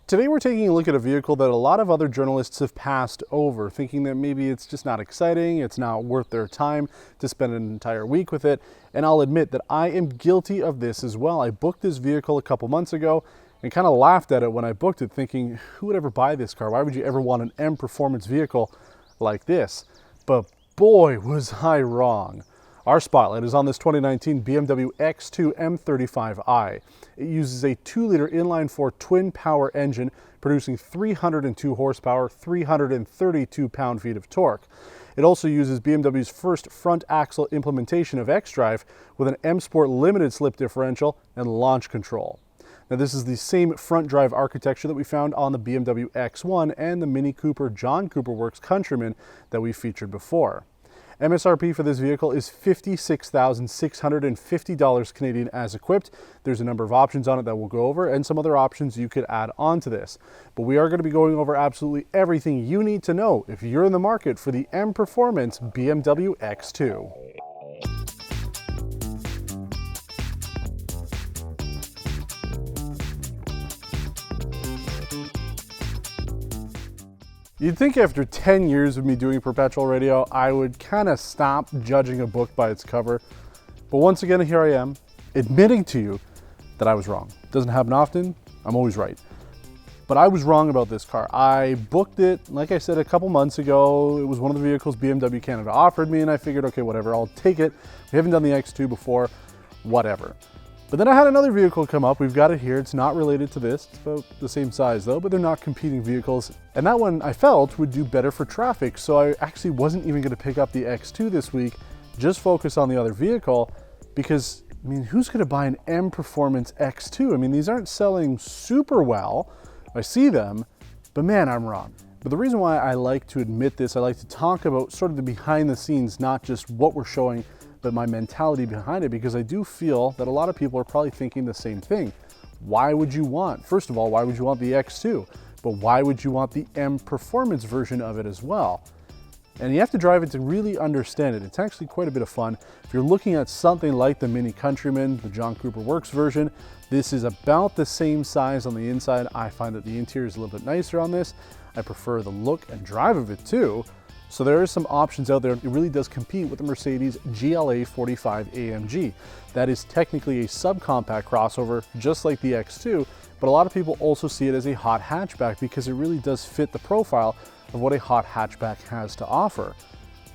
Today we're taking a look at a vehicle that a lot of other journalists have passed over, thinking that maybe it's just not exciting, it's not worth their time to spend an entire week with it. And I'll admit that I am guilty of this as well. I booked this vehicle a couple months ago and kind of laughed at it when I booked it, thinking, who would ever buy this car? Why would you ever want an M performance vehicle like this? But boy, was I wrong. Our spotlight is on this 2019 BMW X2 M35i. It uses a 2-liter inline-4 twin-power engine, producing 302 horsepower, 332 pound-feet of torque. It also uses BMW's first front axle implementation of xDrive with an M Sport limited slip differential and launch control. Now, this is the same front drive architecture that we found on the BMW X1 and the Mini Cooper John Cooper Works Countryman that we featured before. MSRP for this vehicle is $56,650 Canadian as equipped. There's a number of options on it that we'll go over and some other options you could add on to this. But we are going to be going over absolutely everything you need to know if you're in the market for the M Performance BMW X2. You'd think after 10 years of me doing perpetual radio, I would kind of stop judging a book by its cover. But once again, here I am, admitting to you that I was wrong. Doesn't happen often, I'm always right. But I was wrong about this car. I booked it, like I said, a couple months ago. It was one of the vehicles BMW Canada offered me, and I figured, okay, whatever, I'll take it. We haven't done the X2 before, whatever. But then I had another vehicle come up. We've got it here. It's not related to this. It's about the same size though, but they're not competing vehicles. And that one I felt would do better for traffic. So I actually wasn't even going to pick up the X2 this week, just focus on the other vehicle because, I mean, who's going to buy an M Performance X2? I mean, these aren't selling super well. I see them, but man, I'm wrong. But the reason why I like to admit this, I like to talk about sort of the behind the scenes, not just what we're showing, but my mentality behind it, because I do feel that a lot of people are probably thinking the same thing. Why would you want, first of all, why would you want the X2? But why would you want the M Performance version of it as well? And you have to drive it to really understand it. It's actually quite a bit of fun. If you're looking at something like the Mini Countryman, the John Cooper Works version, this is about the same size on the inside. I find that the interior is a little bit nicer on this. I prefer the look and drive of it too. So there are some options out there. It really does compete with the Mercedes GLA 45 AMG. That is technically a subcompact crossover, just like the X2, but a lot of people also see it as a hot hatchback because it really does fit the profile of what a hot hatchback has to offer.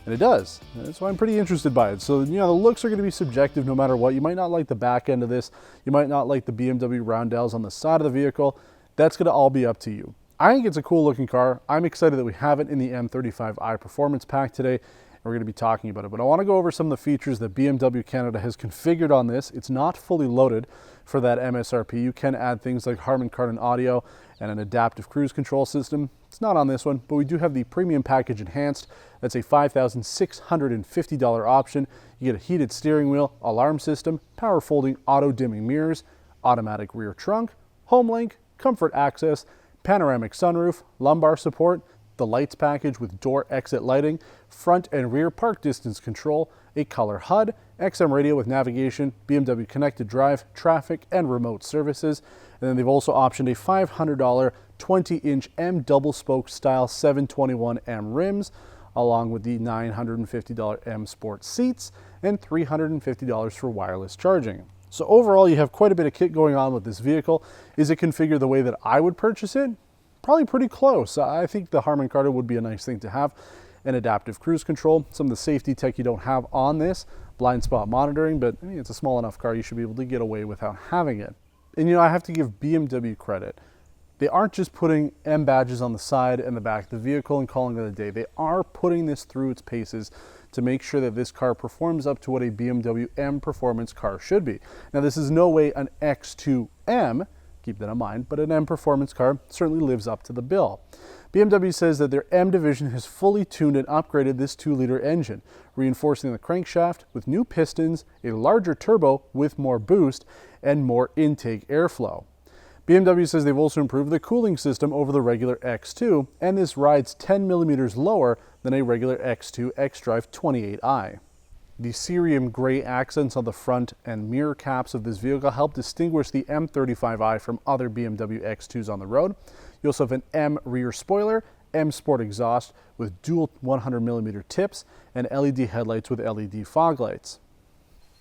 And it does. That's why I'm pretty interested by it. So, you know, the looks are going to be subjective no matter what. You might not like the back end of this. You might not like the BMW roundels on the side of the vehicle. That's going to all be up to you. I think it's a cool looking car. I'm excited that we have it in the M35i Performance Pack today, and we're going to be talking about it. But I want to go over some of the features that BMW Canada has configured on this. It's not fully loaded for that MSRP. You can add things like Harman Kardon audio and an adaptive cruise control system. It's not on this one, but we do have the Premium Package Enhanced. That's a $5,650 option. You get a heated steering wheel, alarm system, power folding auto dimming mirrors, automatic rear trunk, home link, comfort access, panoramic sunroof, lumbar support, the lights package with door exit lighting, front and rear park distance control, a color HUD, XM radio with navigation, BMW connected drive, traffic, and remote services. And then they've also optioned a $500 20-inch M double spoke style 721M rims, along with the $950 M Sport seats and $350 for wireless charging. So overall, you have quite a bit of kit going on with this vehicle. Is it configured the way that I would purchase it? Probably pretty close. I think the Harman Kardon would be a nice thing to have. An adaptive cruise control, some of the safety tech you don't have on this, blind spot monitoring, but I mean, it's a small enough car, you should be able to get away without having it. And you know, I have to give BMW credit. They aren't just putting M badges on the side and the back of the vehicle and calling it a day. They are putting this through its paces to make sure that this car performs up to what a BMW M Performance car should be. Now, this is no way an X2M, keep that in mind, but an M Performance car certainly lives up to the bill. BMW says that their M division has fully tuned and upgraded this 2-liter engine, reinforcing the crankshaft with new pistons, a larger turbo with more boost, and more intake airflow. BMW says they've also improved the cooling system over the regular X2, and this rides 10 millimeters lower than a regular X2 xDrive 28i. The cerium gray accents on the front and mirror caps of this vehicle help distinguish the M35i from other BMW X2s on the road. You also have an M rear spoiler, M Sport exhaust with dual 100mm tips, and LED headlights with LED fog lights.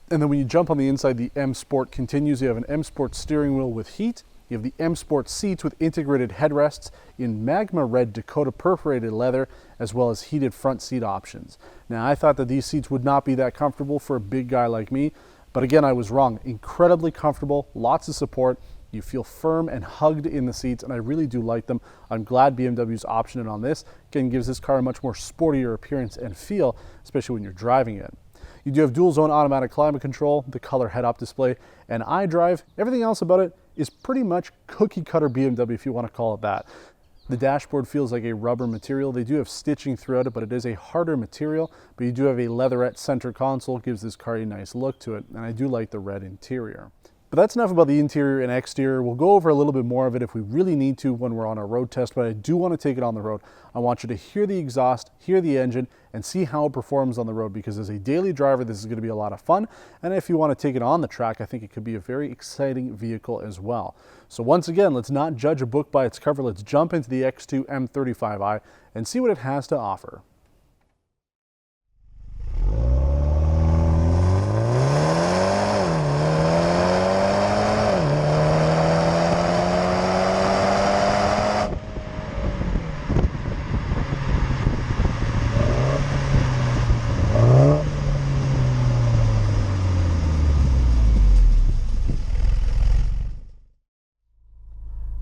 And then when you jump on the inside, the M Sport continues. You have an M Sport steering wheel with heat. You have the M Sport seats with integrated headrests in magma red Dakota perforated leather, as well as heated front seat options. Now, I thought that these seats would not be that comfortable for a big guy like me, but again, I was wrong. Incredibly comfortable, lots of support. You feel firm and hugged in the seats, and I really do like them. I'm glad BMW's optioned it on this. Again, gives this car a much more sportier appearance and feel, especially when you're driving it. You do have dual zone automatic climate control, the color head-up display, and iDrive. Everything else about it is pretty much cookie cutter BMW, if you want to call it that. The dashboard feels like a rubber material. They do have stitching throughout it, but it is a harder material. But you do have a leatherette center console, gives this car a nice look to it, and I do like the red interior. But that's enough about the interior and exterior. We'll go over a little bit more of it if we really need to when we're on our road test, but I do want to take it on the road. I want you to hear the exhaust, hear the engine, and see how it performs on the road, because as a daily driver, this is going to be a lot of fun. And if you want to take it on the track, I think it could be a very exciting vehicle as well. So once again, let's not judge a book by its cover. Let's jump into the X2 M35i and see what it has to offer.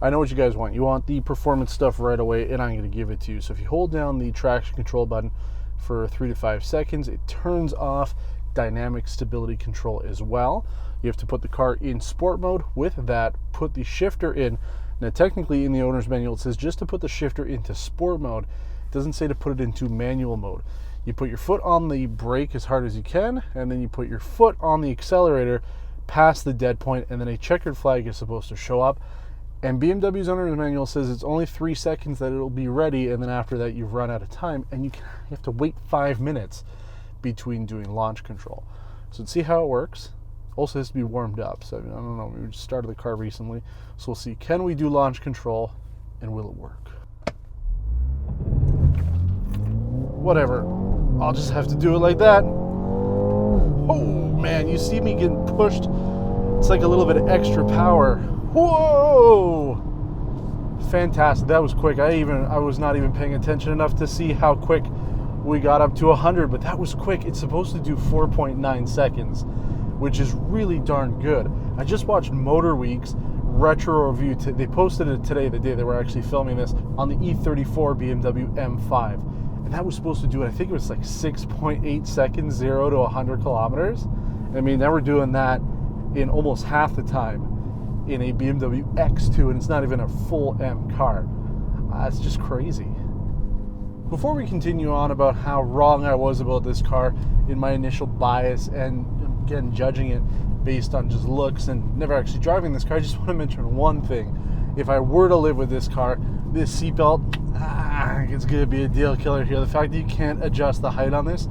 I know what you guys want. You want the performance stuff right away, and I'm going to give it to you. So if you hold down the traction control button for 3 to 5 seconds, it turns off dynamic stability control as well. You have to put the car in sport mode. With that, put the shifter in. Now, technically in the owner's manual, it says just to put the shifter into sport mode. It doesn't say to put it into manual mode. You put your foot on the brake as hard as you can, and then you put your foot on the accelerator past the dead point, and then a checkered flag is supposed to show up. And BMW's owner's manual says it's only 3 seconds that it'll be ready, and then after that you've run out of time, and you have to wait 5 minutes between doing launch control. So let's see how it works. Also has to be warmed up. So I don't know, we just started the car recently. So we'll see, can we do launch control, and will it work? Whatever, I'll just have to do it like that. Oh man, you see me getting pushed. It's like a little bit of extra power. Whoa! Fantastic. That was quick. I was not even paying attention enough to see how quick we got up to 100, but that was quick. It's supposed to do 4.9 seconds, which is really darn good. I just watched Motor Week's retro review. They posted it today, the day they were actually filming this, on the E34 BMW M5. And that was supposed to do it, I think it was like 6.8 seconds, 0 to 100 kilometers. I mean, now we're doing that in almost half the time in a BMW X2, and it's not even a full M car. It's just crazy. Before we continue on about how wrong I was about this car in my initial bias, and again judging it based on just looks and never actually driving this car, I just want to mention one thing. If I were to live with this car, this seatbelt, it's going to be a deal killer here. The fact that you can't adjust the height on this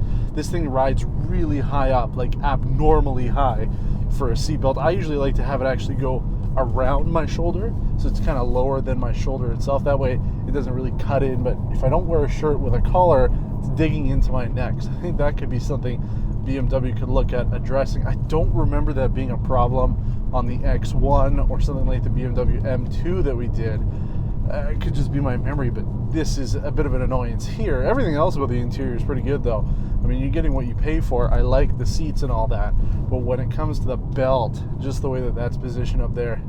thing rides really high up, like abnormally high for a seatbelt. I usually like to have it actually go around my shoulder, so it's kind of lower than my shoulder itself. That way it doesn't really cut in, but if I don't wear a shirt with a collar, it's digging into my neck. So I think that could be something BMW could look at addressing. I don't remember that being a problem on the X1 or something like the BMW M2 that we did. It could just be my memory, but this is a bit of an annoyance here. Everything else about the interior is pretty good though. I mean, you're getting what you pay for. I like the seats and all that, but when it comes to the belt, just the way that that's positioned up there,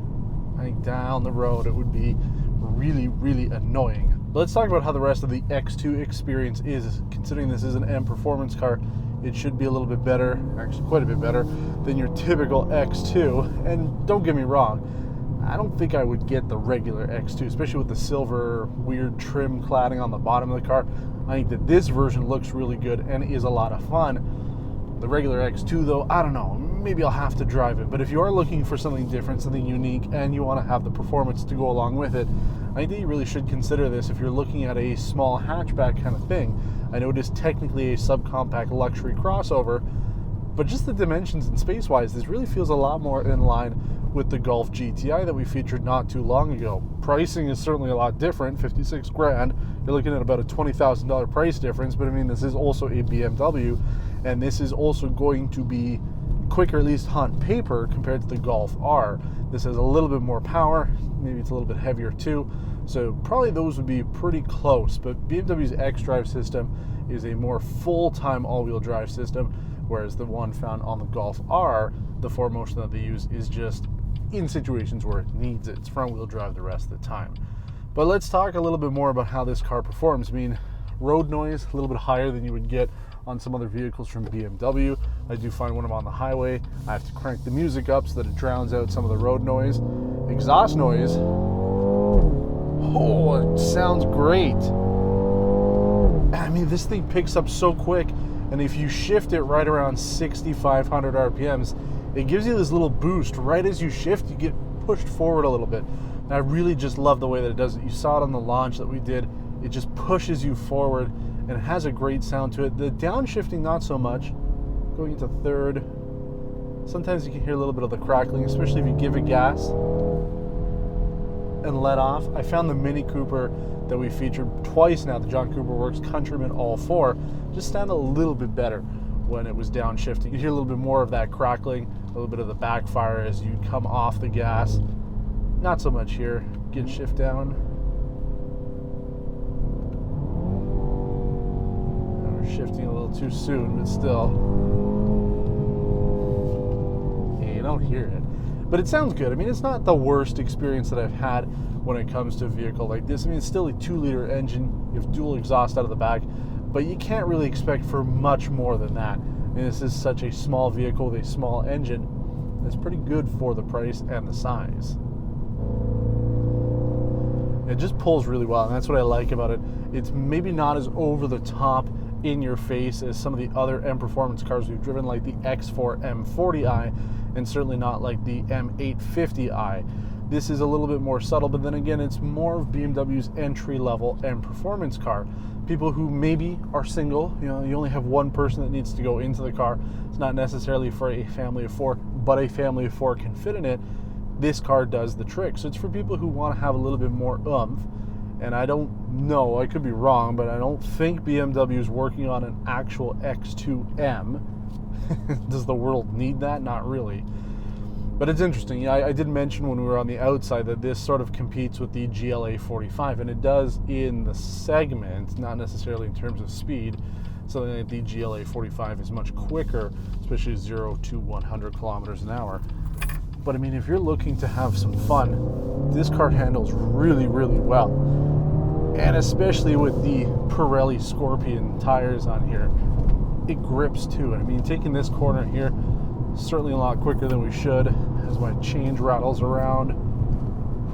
I think down the road it would be really, really annoying. But let's talk about how the rest of the X2 experience is. Considering this is an M performance car, it should be a little bit better, actually quite a bit better, than your typical X2. And don't get me wrong, I don't think I would get the regular X2, especially with the silver weird trim cladding on the bottom of the car. I think that this version looks really good and is a lot of fun. The regular X2 though, I don't know, maybe I'll have to drive it. But if you are looking for something different, something unique, and you want to have the performance to go along with it, I think that you really should consider this if you're looking at a small hatchback kind of thing. I know it is technically a subcompact luxury crossover, But just the dimensions and space-wise, this really feels a lot more in line with the Golf GTI that we featured not too long ago. Pricing is certainly a lot different, 56 grand. You're looking at about a $20,000 price difference, but I mean, this is also a BMW, and this is also going to be quicker, at least on paper, compared to the Golf R. This has a little bit more power, maybe it's a little bit heavier too, so probably those would be pretty close. But BMW's xDrive system is a more full-time all-wheel drive system, whereas the one found on the Golf R, the 4Motion that they use is just in situations where it needs it. It's front-wheel drive the rest of the time. But let's talk a little bit more about how this car performs. I mean, road noise, a little bit higher than you would get on some other vehicles from BMW. I do find when I'm on the highway, I have to crank the music up so that it drowns out some of the road noise. Exhaust noise, oh, it sounds great. I mean, this thing picks up so quick, and if you shift it right around 6,500 RPMs, it gives you this little boost. Right as you shift, you get pushed forward a little bit. And I really just love the way that it does it. You saw it on the launch that we did. It just pushes you forward, and it has a great sound to it. The downshifting, not so much. Going into third, sometimes you can hear a little bit of the crackling, especially if you give it gas and let off. I found the Mini Cooper that we featured twice now, the John Cooper Works Countryman All 4, just sounded a little bit better when it was downshifting. You hear a little bit more of that crackling, a little bit of the backfire as you come off the gas. Not so much here. Get shift down. We're shifting a little too soon, but still. Yeah, you don't hear it. But it sounds good. I mean, it's not the worst experience that I've had when it comes to a vehicle like this. I mean, it's still a 2-liter engine. You have dual exhaust out of the back, but you can't really expect for much more than that. I mean, this is such a small vehicle with a small engine. It's pretty good for the price and the size. It just pulls really well, and that's what I like about it. It's maybe not as over the top in your face as some of the other M Performance cars we've driven, like the X2 M40i, and certainly not like the M850i. This is a little bit more subtle, but then again, it's more of BMW's entry-level M Performance car. People who maybe are single, you know, you only have one person that needs to go into the car. It's not necessarily for a family of 4, but a family of 4 can fit in it. This car does the trick. So it's for people who want to have a little bit more oomph. And I don't know, I could be wrong, but I don't think BMW is working on an actual X2M. Does the world need that? Not really. But it's interesting. Yeah, I did mention when we were on the outside that this sort of competes with the GLA 45, and it does in the segment, not necessarily in terms of speed. Something like the GLA 45 is much quicker, especially 0 to 100 kilometers an hour. But I mean, if you're looking to have some fun, this car handles really, really well. And especially with the Pirelli Scorpion tires on here, it grips too. And I mean, taking this corner here, certainly a lot quicker than we should as my change rattles around.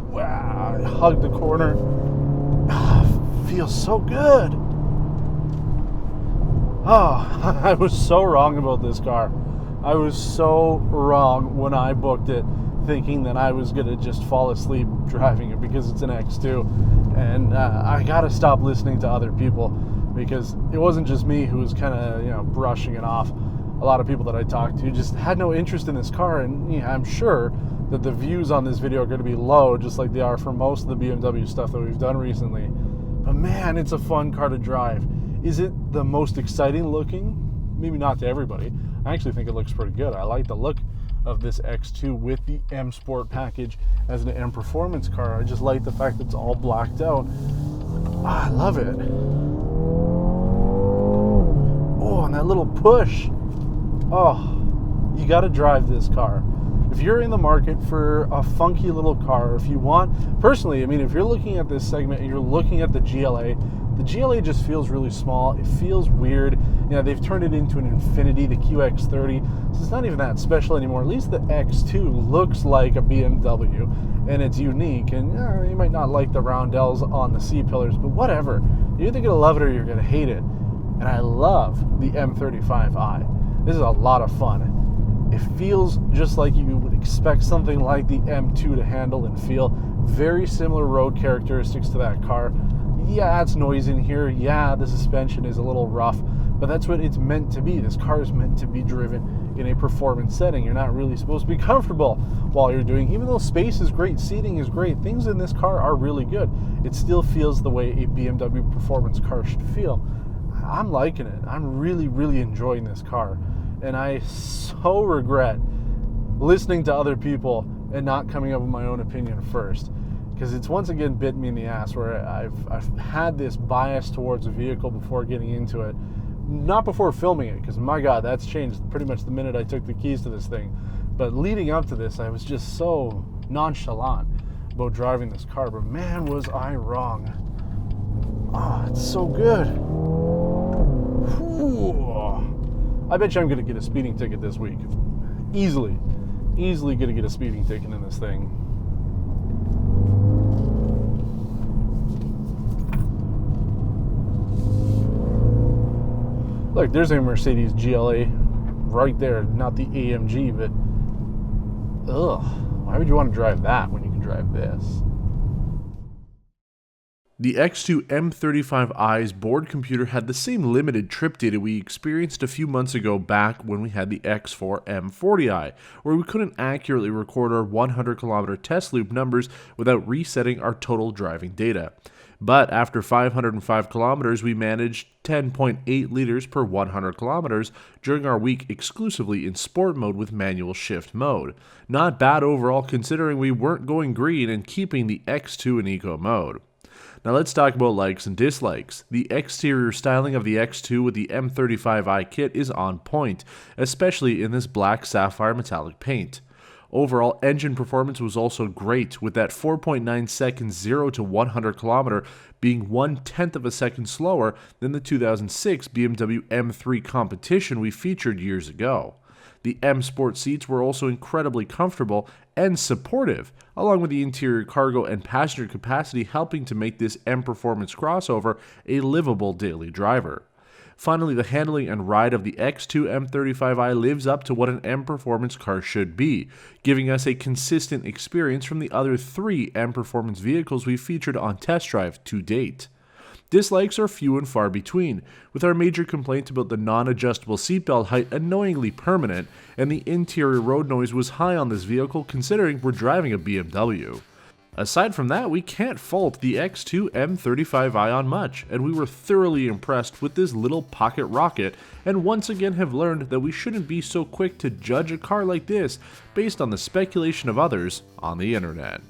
Wow, I hug the corner. Feels so good. Oh, I was so wrong about this car. I was so wrong when I booked it, thinking that I was going to just fall asleep driving it because it's an X2. And I got to stop listening to other people, because it wasn't just me who was kind of, brushing it off. A lot of people that I talked to just had no interest in this car, and I'm sure that the views on this video are going to be low, just like they are for most of the BMW stuff that we've done recently. But man, it's a fun car to drive. Is it the most exciting looking? Maybe not to everybody. I actually think it looks pretty good. I like the look of this X2 with the M Sport package as an M Performance car. I just like the fact that it's all blacked out. I love it. Oh, and that little push. Oh, you got to drive this car. If you're in the market for a funky little car, if you want, personally, I mean, if you're looking at this segment and you're looking at the GLA just feels really small. It feels weird. They've turned it into an Infinity, the QX30. So it's not even that special anymore. At least the X2 looks like a BMW, and it's unique. And you might not like the roundels on the C-pillars, but whatever. You're either going to love it or you're going to hate it. And I love the M35i. This is a lot of fun. It feels just like you would expect something like the M2 to handle and feel. Very similar road characteristics to that car. Yeah, it's noisy in here. Yeah, the suspension is a little rough, but that's what it's meant to be. This car is meant to be driven in a performance setting. You're not really supposed to be comfortable while you're doing, even though space is great, seating is great, things in this car are really good. It still feels the way a BMW performance car should feel. I'm liking it. I'm really, really enjoying this car. And I so regret listening to other people and not coming up with my own opinion first. Because it's once again bit me in the ass where I've had this bias towards a vehicle before getting into it. Not before filming it, because my God, that's changed pretty much the minute I took the keys to this thing. But leading up to this, I was just so nonchalant about driving this car. But man, was I wrong. Oh, it's so good. Whew. I bet you I'm going to get a speeding ticket this week. Easily going to get a speeding ticket in this thing. Look, there's a Mercedes GLA right there, not the AMG, but ugh, why would you want to drive that when you can drive this? The X2 M35i's board computer had the same limited trip data we experienced a few months ago back when we had the X4 M40i, where we couldn't accurately record our 100-kilometer test loop numbers without resetting our total driving data. But after 505 kilometers, we managed 10.8 liters per 100 kilometers during our week exclusively in sport mode with manual shift mode. Not bad overall considering we weren't going green and keeping the X2 in eco mode. Now let's talk about likes and dislikes. The exterior styling of the X2 with the M35i kit is on point, especially in this black sapphire metallic paint. Overall, engine performance was also great, with that 4.9 seconds 0 to 100 kilometer being 1/10 of a second slower than the 2006 BMW M3 competition we featured years ago. The M Sport seats were also incredibly comfortable and supportive, along with the interior cargo and passenger capacity helping to make this M Performance crossover a livable daily driver. Finally, the handling and ride of the X2 M35i lives up to what an M Performance car should be, giving us a consistent experience from the other 3 M Performance vehicles we've featured on Test Drive to date. Dislikes are few and far between, with our major complaint about the non-adjustable seatbelt height annoyingly permanent, and the interior road noise was high on this vehicle considering we're driving a BMW. Aside from that, we can't fault the X2 M35i on much, and we were thoroughly impressed with this little pocket rocket, and once again have learned that we shouldn't be so quick to judge a car like this based on the speculation of others on the internet.